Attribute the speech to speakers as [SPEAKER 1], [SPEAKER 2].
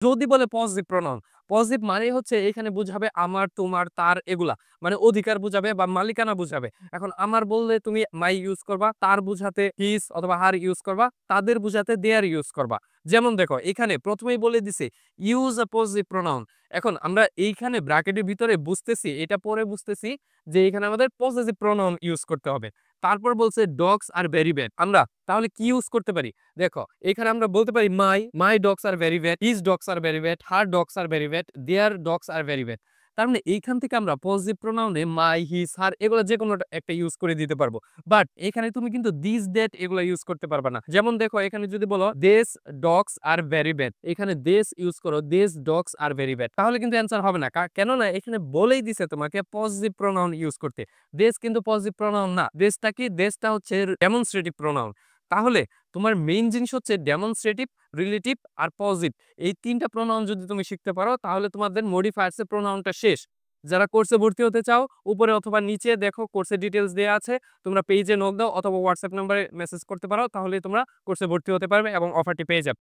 [SPEAKER 1] যদি বলে positive pronoun, positive মানেই হচ্ছে এখানে বুঝাবে আমার, তোমার, তার এগুলা। মানে অধিকার বুঝাবে বা মালিকানা বুঝাবে। এখন আমার বললে তুমি মাই ইউজ করবা, তার বুঝাতে হিজ অথবা হার ইউজ করবা, তাদের বুঝাতে দেয়ার ইউজ করবা। যেমন দেখো এখানে প্রথমেই বলে দিছে ইউজ আ পজিটিভ প্রোনাউন। এখন আমরা এইখানে ব্র্যাকেটের ভিতরে বুঝতেছি, এটা পরে বুঝতেছি যে এখানে আমাদের পজিটিভ প্রোনাউন ইউজ করতে হবে। তারপর বলছে ডগস আর ভেরি ব্যাড। আমরা তাহলে কি ইউজ করতে পারি? দেখো এখানে আমরা বলতে পারি my dogs are very bad, his dogs are very bad, her dogs are very bad, their dogs are very bad. তার মানে এইখান থেকে আমরা পজিটিভ প্রোনাউনে মাই, হিজ, হার এগুলো যে কোনো একটা ইউজ করে দিতে পারবো। বাট এখানে তুমি কিন্তু দিস দ্যাট এগুলো ইউজ করতে পারবে না। যেমন দেখো এখানে যদি বলো this dogs are very bad, এখানে দিস ইউজ করো, this dogs are very bad, তাহলে কিন্তু অ্যান্সার হবে না। কেননা এখানে বলেই দিছে তোমাকে পজিটিভ প্রোনাউন ইউজ করতে। দিস কিন্তু পজিটিভ প্রোনাউন না। দিসটা কি? দিসটা হচ্ছে ডেমনস্ট্রেটিভ প্রোনাউন। তাহলে তোমার মেইন জিনিস হচ্ছে ডেমনস্ট্রেটিভ, রিলেটিভ আর পজিটিভ। এই ৩টা প্রোনাউন যদি তুমি শিখতে পারো তাহলে তোমাদের মডিফায়ার্স এর প্রোনাউনটা শেষ। যারা কোর্সে ভর্তি হতে চাও উপরে অথবা নিচে দেখো কোর্সের ডিটেইলস দেয়া আছে। তোমরা পেজে নক দাও অথবা WhatsApp নম্বরে মেসেজ করতে পারো, তাহলে তোমরা কোর্সে ভর্তি হতে পারবে এবং অফারটি পেয়ে যাবে।